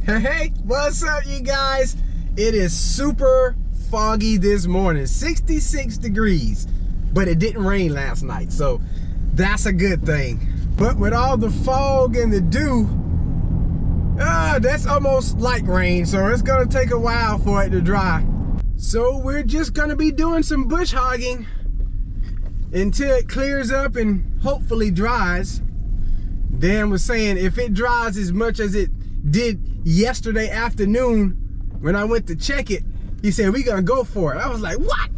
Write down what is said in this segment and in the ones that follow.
Hey, what's up, you guys? It is super foggy this morning, 66 degrees, but it didn't rain last night, so that's a good thing. But with all the fog and the dew, that's almost like rain, so it's gonna take a while for it to dry. So we're just gonna be doing some bush hogging until it clears up and hopefully dries. Dan was saying if it dries as much as it did yesterday afternoon when I went to check it, he said we gonna go for it. I was like, what?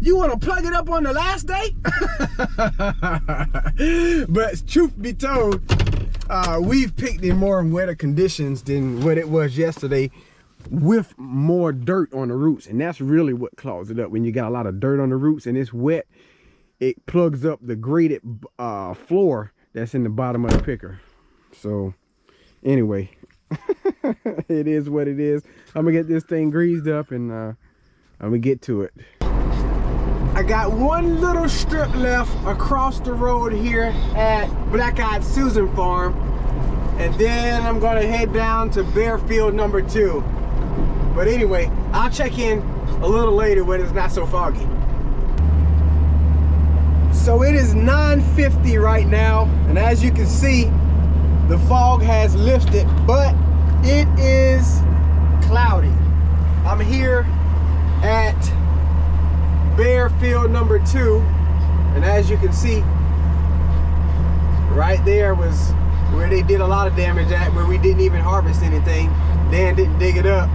You want to plug it up on the last day? But truth be told, we've picked in more wetter conditions than what it was yesterday, with more dirt on the roots, and that's really what clogs it up. When you got a lot of dirt on the roots and it's wet, it plugs up the graded floor that's in the bottom of the picker. So anyway, it is what it is. I'm gonna get this thing greased up and I'm gonna get to it. I got one little strip left across the road here at Black Eyed Susan Farm, and then I'm gonna head down to Bearfield number 2. But anyway, I'll check in a little later when it's not so foggy. So it is 9:50 right now, and as you can see, the fog has lifted, but it is cloudy. I'm here at Bearfield number 2, and as you can see, right there was where they did a lot of damage at, where we didn't even harvest anything. Dan didn't dig it up.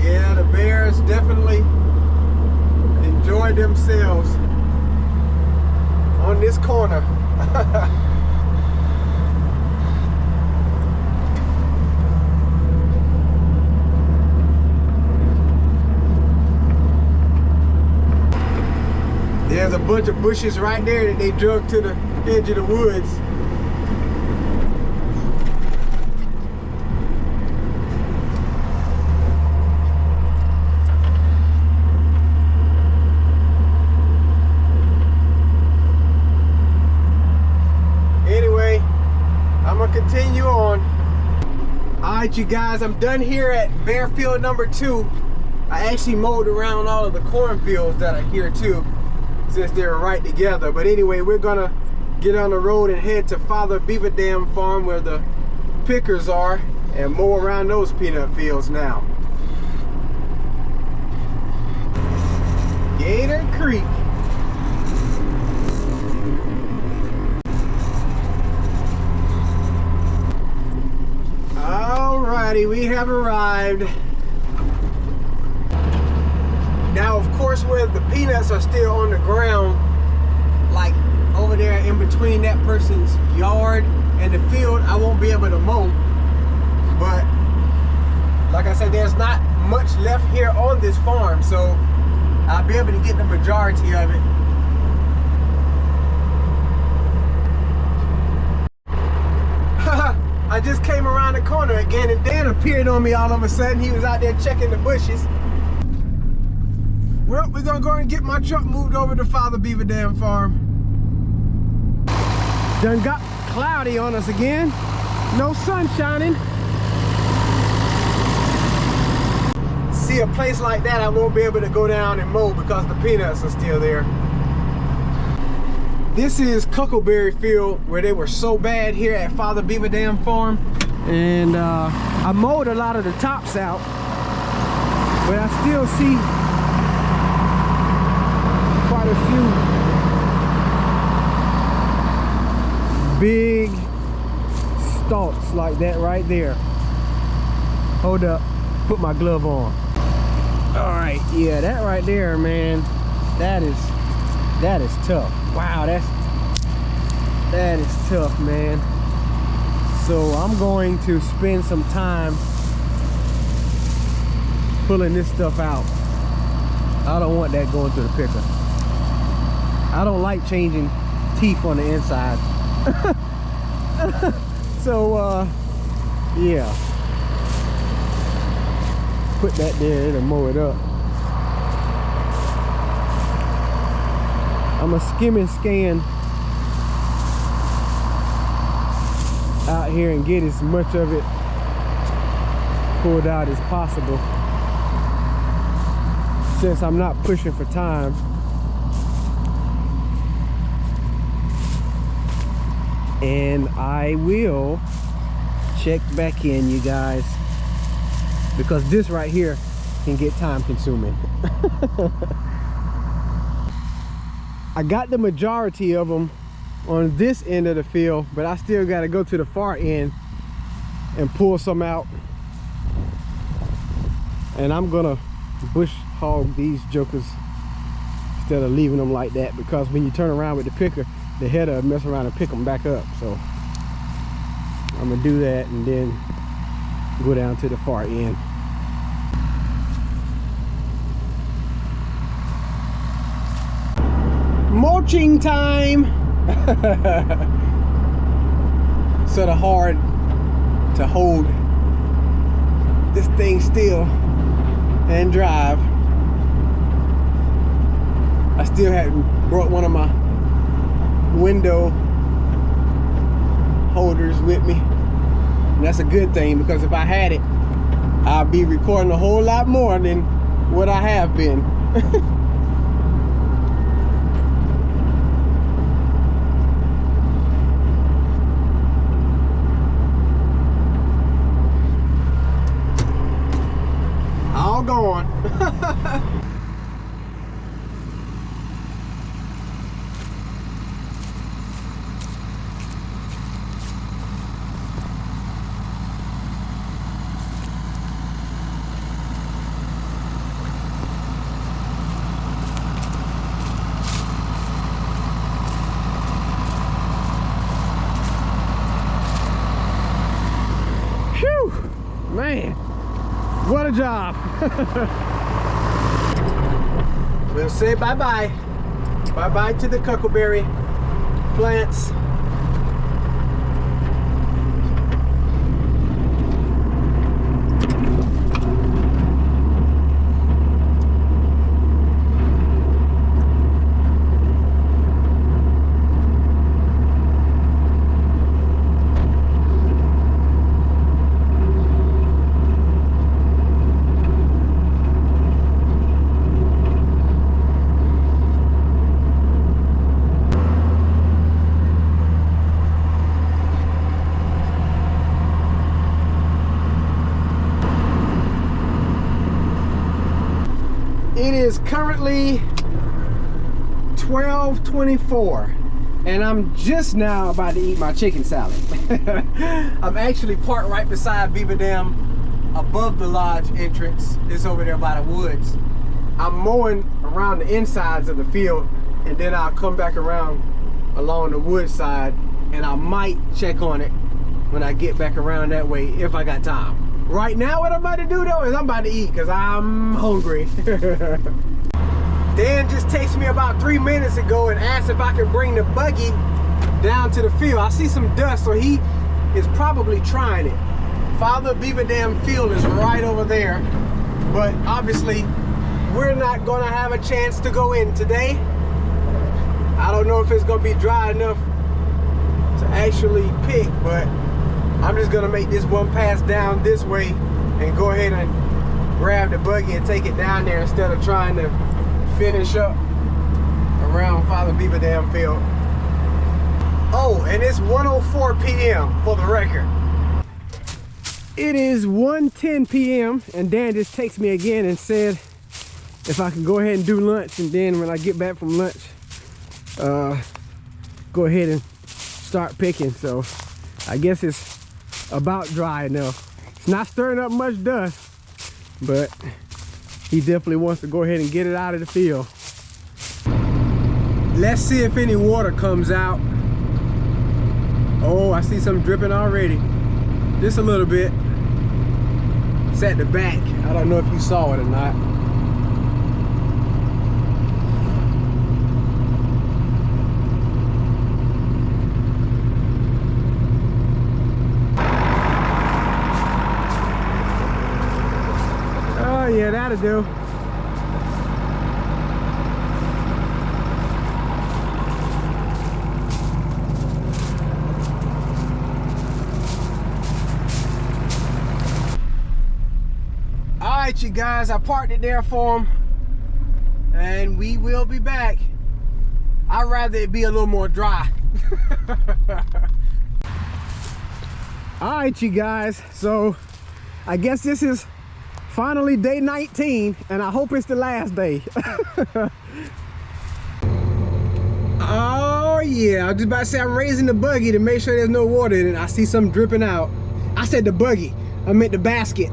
Yeah, the bears definitely enjoy themselves on this corner. There's a bunch of bushes right there that they drug to the edge of the woods. Anyway, I'm gonna continue on. All right, you guys, I'm done here at Bearfield number 2. I actually mowed around all of the cornfields that are here too, since they're right together. But anyway, we're gonna get on the road and head to Father Beaver Dam Farm where the pickers are and mow around those peanut fields now. Gator Creek. Alrighty, we have arrived. Now, of course, where the peanuts are still on the ground, like over there in between that person's yard and the field, I won't be able to mow. But like I said, there's not much left here on this farm, so I'll be able to get the majority of it. I just came around the corner again and Dan appeared on me all of a sudden. He was out there checking the bushes. Well, we're gonna go and get my truck moved over to Father Beaver Dam Farm. Done got cloudy on us again. No sun shining. See a place like that, I won't be able to go down and mow because the peanuts are still there. This is Huckleberry field where they were so bad here at Father Beaver Dam Farm. And I mowed a lot of the tops out, but I still see quite a few big stalks like that right there. Hold up, put my glove on. All right, yeah, that right there, man, that is tough. Wow, that is tough, man. So I'm going to spend some time pulling this stuff out. I don't want that going through the picker. I don't like changing teeth on the inside. So yeah, put that there, it'll mow it up. I'm a skim and scan out here and get as much of it pulled out as possible, since I'm not pushing for time. And I will check back in, you guys, because this right here can get time consuming. I got the majority of them on this end of the field, but I still got to go to the far end and pull some out. And I'm gonna bush hog these jokers instead of leaving them like that, because when you turn around with the picker, the header will mess around and pick them back up. So I'm gonna do that and then go down to the far end. Mulching time. Sort of hard to hold this thing still and drive. I still hadn't brought one of my window holders with me, and that's a good thing, because if I had it, I'd be recording a whole lot more than what I have been. All gone. Phew, man. What a job. We'll say bye-bye. Bye-bye to the Huckleberry plants. It is currently 12:24 and I'm just now about to eat my chicken salad. I'm actually parked right beside Beaver Dam, above the lodge entrance. It's over there by the woods. I'm mowing around the insides of the field, and then I'll come back around along the wood side, and I might check on it when I get back around that way if I got time. Right now, what I'm about to do though is I'm about to eat, because I'm hungry. Dan just texted me about 3 minutes ago and asked if I could bring the buggy down to the field. I see some dust, so he is probably trying it. Father Beaver Dam field is right over there, but obviously we're not gonna have a chance to go in today. I don't know if it's gonna be dry enough to actually pick, but I'm just gonna make this one pass down this way and go ahead and grab the buggy and take it down there instead of trying to finish up around Father Beaver Dam field. Oh, and it's 1:04 p.m. for the record. It is 1:10 p.m. and Dan just texted me again and said if I can go ahead and do lunch, and then when I get back from lunch, go ahead and start picking. So I guess it's about dry enough. It's not stirring up much dust, but he definitely wants to go ahead and get it out of the field. Let's see if any water comes out. Oh, I see some dripping already. Just a little bit. It's at the back. I don't know if you saw it or not. Yeah, that'll do. right, you guys, I parked it there for him, and we will be back. I'd rather it be a little more dry. All right, you guys, so I guess this is finally day 19, and I hope it's the last day. Oh yeah, I was just about to say I'm raising the buggy to make sure there's no water in it. I see something dripping out. I said the buggy, I meant the basket.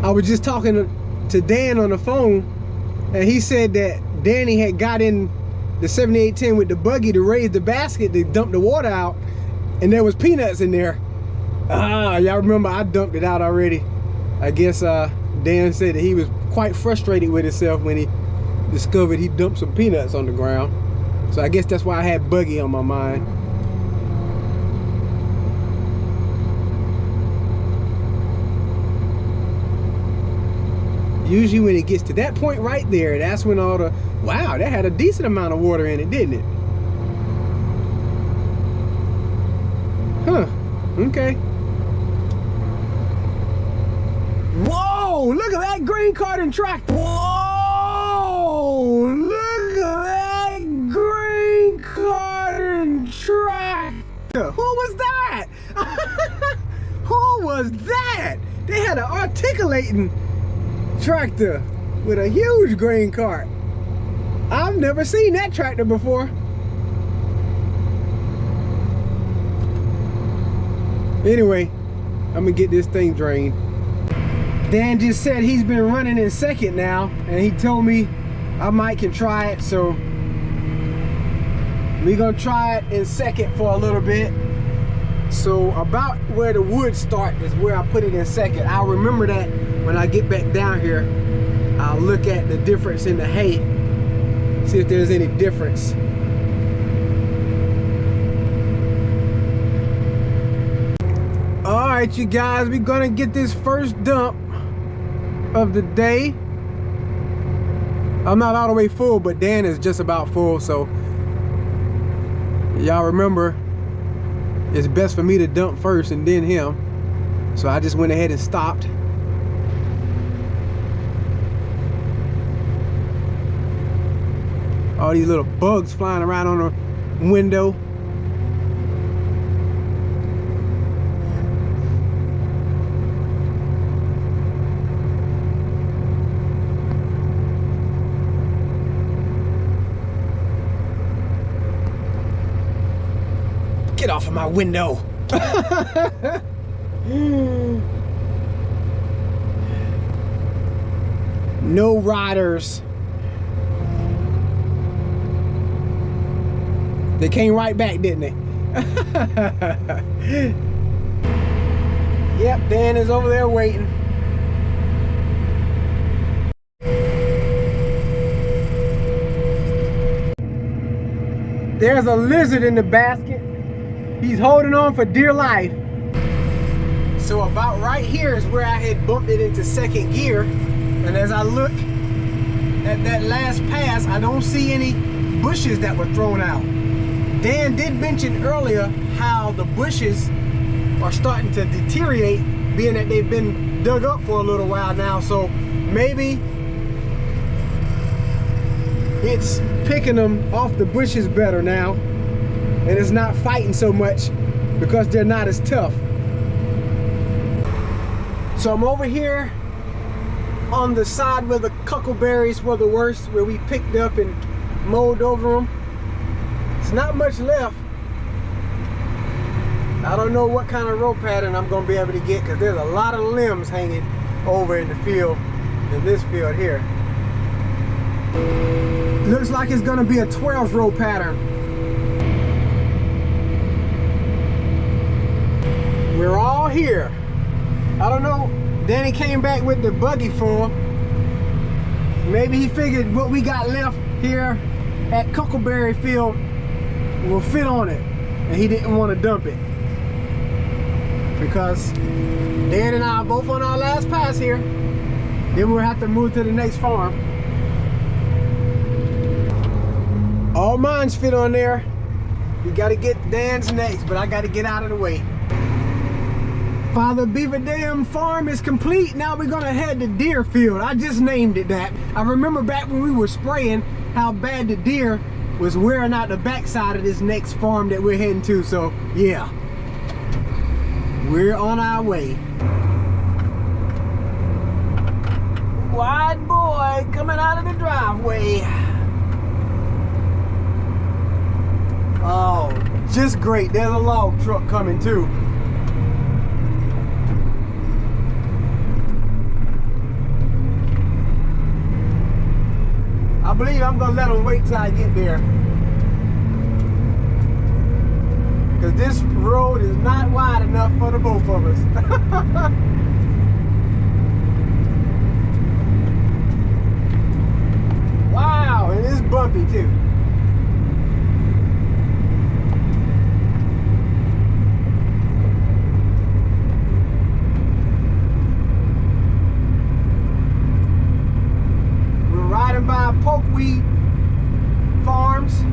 I was just talking to Dan on the phone, and he said that Danny had got in the 7810 with the buggy to raise the basket to dump the water out, and there was peanuts in there. Y'all remember I dumped it out already. I guess Dan said that he was quite frustrated with himself when he discovered he dumped some peanuts on the ground. So I guess that's why I had buggy on my mind. Usually when it gets to that point right there, that's when all the, wow, that had a decent amount of water in it, didn't it? Huh, okay. Whoa, look at that green carton tractor. Whoa, look at that green carton tractor. Who was that? Who was that? They had an articulating tractor with a huge grain cart. I've never seen that tractor before. Anyway, I'm gonna get this thing drained. Dan just said he's been running in second now, and he told me I might can try it, so we're gonna try it in second for a little bit. So about where the wood start is where I put it in second. I'll remember that when I get back down here. I'll look at the difference in the hay, see if there's any difference. All right, you guys, we're gonna get this first dump of the day. I'm not all the way full, but Dan is just about full, so y'all remember it's best for me to dump first and then him. So I just went ahead and stopped. All these little bugs flying around on the window. Get off of my window. No riders. They came right back, didn't they? Yep, Dan is over there waiting. There's a lizard in the basket. He's holding on for dear life. So about right here is where I had bumped it into second gear. And as I look at that last pass, I don't see any bushes that were thrown out. Dan did mention earlier how the bushes are starting to deteriorate, being that they've been dug up for a little while now. So maybe it's picking them off the bushes better now, and it's not fighting so much because they're not as tough. So I'm over here on the side where the huckleberries were the worst, where we picked up and mowed over them. It's not much left. I don't know what kind of row pattern I'm gonna be able to get, because there's a lot of limbs hanging over in the field, in this field here. Looks like it's gonna be a 12 row pattern. We're all here. I don't know, Danny came back with the buggy full. Maybe he figured what we got left here at Huckleberry field will fit on it, and he didn't want to dump it. Because Dan and I are both on our last pass here. Then we'll have to move to the next farm. All mine's fit on there. We gotta get Dan's next, but I gotta get out of the way. Father Beaver Dam farm is complete. Now we're gonna head to deer field. I just named it that. I remember back when we were spraying how bad the deer was wearing out the backside of this next farm that we're heading to. So yeah, we're on our way. Wide boy coming out of the driveway. Oh, just great. There's a log truck coming too. I believe I'm gonna let them wait till I get there, because this road is not wide enough for the both of us. Wow, and it's bumpy too. By pokeweed farms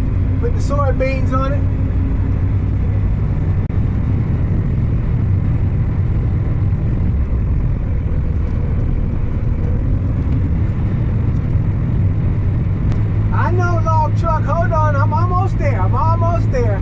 with the soybeans on it. I know, log truck, hold on, I'm almost there, I'm almost there.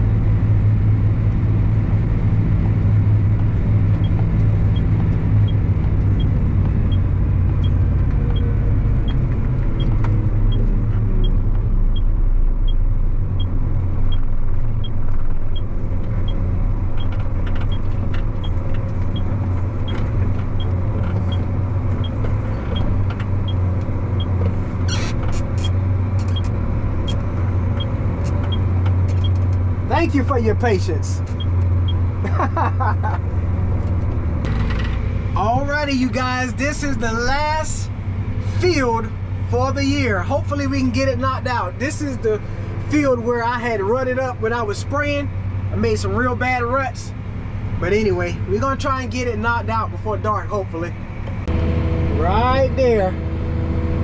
Thank you for your patience. Alrighty, you guys, this is the last field for the year. Hopefully we can get it knocked out. This is the field where I had rutted up when I was spraying. I made some real bad ruts. But anyway, we're gonna try and get it knocked out before dark, hopefully. Right there.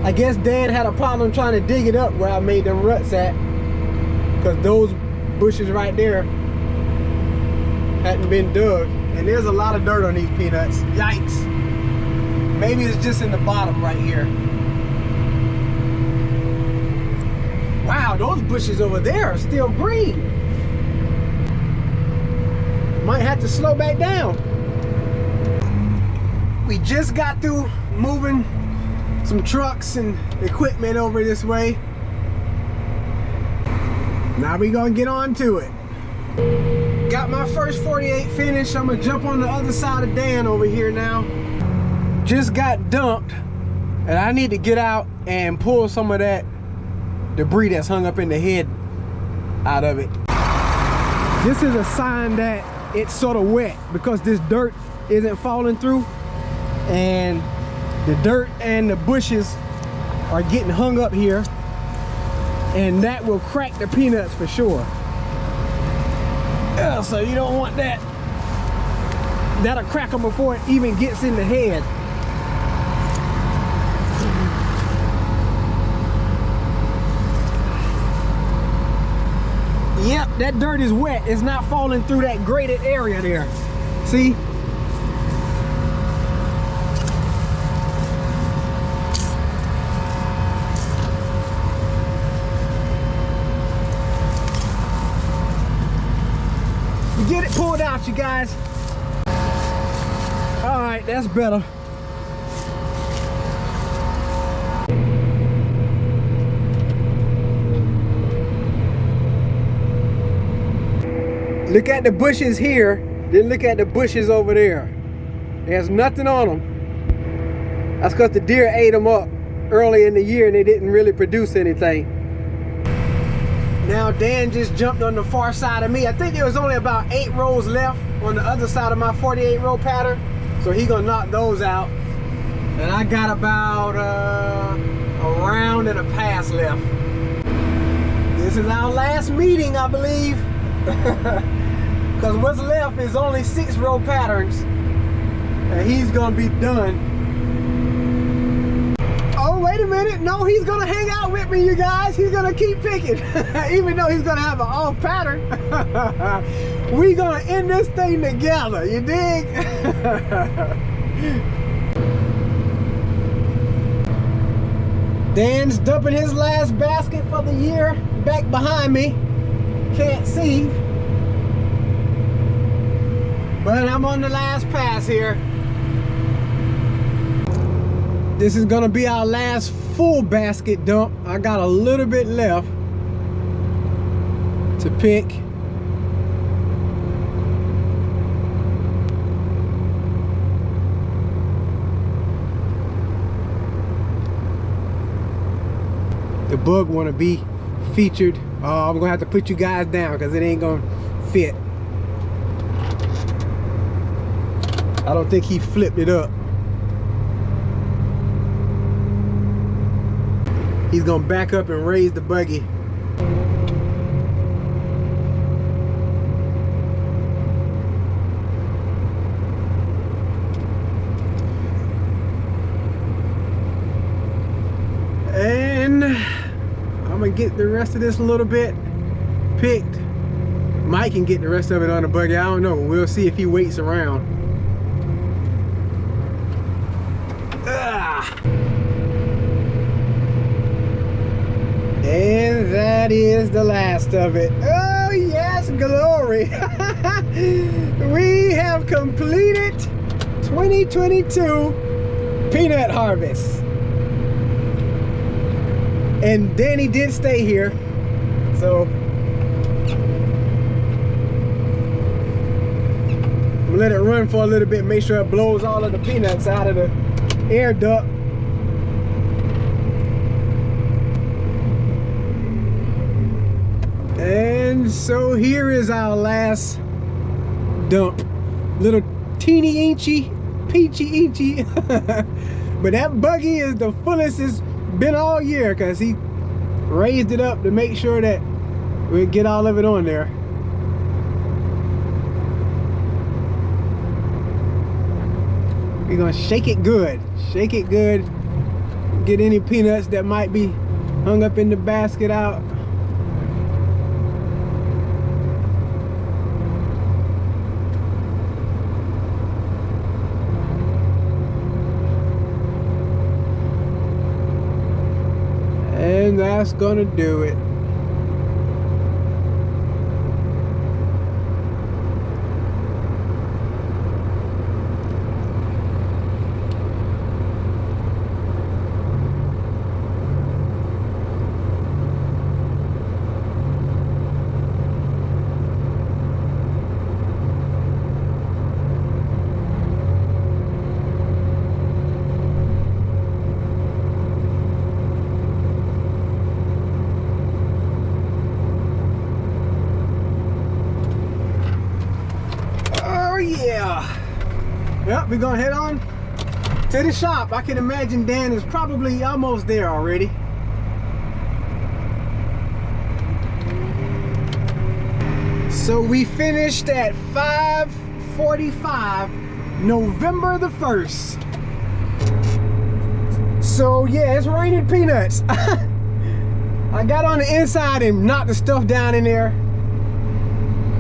I guess Dan had a problem trying to dig it up where I made them ruts at, because those bushes right there hadn't been dug, and there's a lot of dirt on these peanuts. Yikes. Maybe it's just in the bottom right here. Wow, those bushes over there are still green. Might have to slow back down. We just got through moving some trucks and equipment over this way. Now we gonna get on to it. Got my first 48 finished. I'm gonna jump on the other side of Dan over here now. Just got dumped, and I need to get out and pull some of that debris that's hung up in the head out of it. This is a sign that it's sort of wet, because this dirt isn't falling through, and the dirt and the bushes are getting hung up here, and that will crack the peanuts for sure. So you don't want that. That'll crack them before it even gets in the head. Yep, that dirt is wet. It's not falling through that graded area there. See? Get it pulled out, you guys. All right, that's better. Look at the bushes here, then look at the bushes over there. There's nothing on them. That's because the deer ate them up early in the year and they didn't really produce anything. Now Dan just jumped on the far side of me. I think there was only about 8 rows left on the other side of my 48 row pattern. So he gonna knock those out. And I got about a round and a pass left. This is our last meeting, I believe. Because what's left is only 6 row patterns. And he's gonna be done. Oh, wait a minute. No, he's gonna hang out with me, you guys. He's gonna keep picking. Even though he's gonna have an off pattern. We gonna end this thing together, you dig? Dan's dumping his last basket for the year back behind me. Can't see, but I'm on the last pass here. This is gonna be our last full basket dump. I got a little bit left to pick. The bug want to be featured. I'm gonna have to put you guys down because it ain't gonna fit. I don't think he flipped it up. He's gonna back up and raise the buggy. And I'm gonna get the rest of this a little bit picked. Mike can get the rest of it on the buggy. I don't know. We'll see if he waits around. And that is the last of it. Oh yes, glory. We have completed 2022 peanut harvest. And Danny did stay here, so I'm gonna let it run for a little bit, make sure it blows all of the peanuts out of the air duct. And so here is our last dump. Little teeny inchy, peachy inchy. But that buggy is the fullest it's been all year because he raised it up to make sure that we get all of it on there. We're gonna shake it good. Shake it good. Get any peanuts that might be hung up in the basket out. And that's gonna do it. Yep, we're gonna head on to the shop. I can imagine Dan is probably almost there already. So we finished at 5:45, November the 1st. So yeah, it's raining peanuts. I got on the inside and knocked the stuff down in there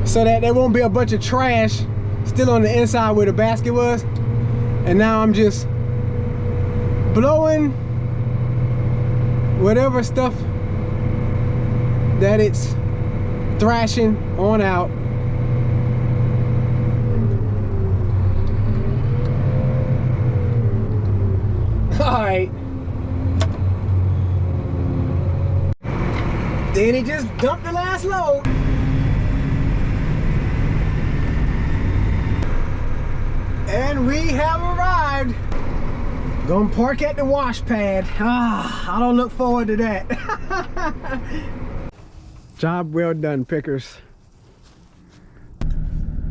so that there won't be a bunch of trash still on the inside where the basket was. And now I'm just blowing whatever stuff that it's thrashing on out. All right. Then he just dumped the last load. And we have arrived. Gonna park at the wash pad. I don't look forward to that. Job well done, pickers.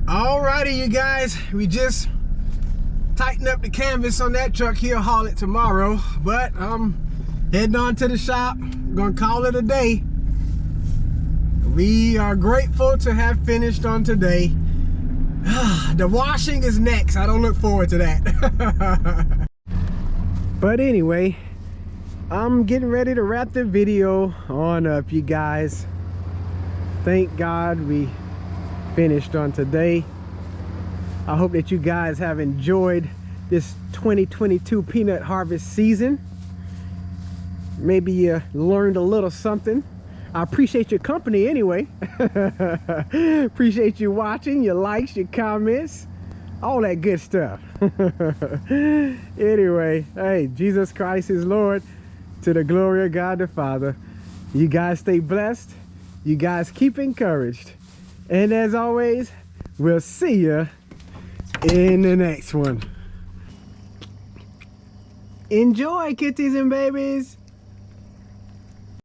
Alrighty, you guys. We just tightened up the canvas on that truck. He'll haul it tomorrow. But I'm heading on to the shop. Gonna call it a day. We are grateful to have finished on today. The washing is next. I don't look forward to that. But anyway, I'm getting ready to wrap the video on up, you guys. Thank God we finished on today. I hope that you guys have enjoyed this 2022 peanut harvest season. Maybe you learned a little something. I appreciate your company anyway. Appreciate you watching, your likes, your comments, all that good stuff. Anyway, hey, Jesus Christ is Lord, to the glory of God the Father. You guys stay blessed. You guys keep encouraged. And as always, we'll see you in the next one. Enjoy, kitties and babies.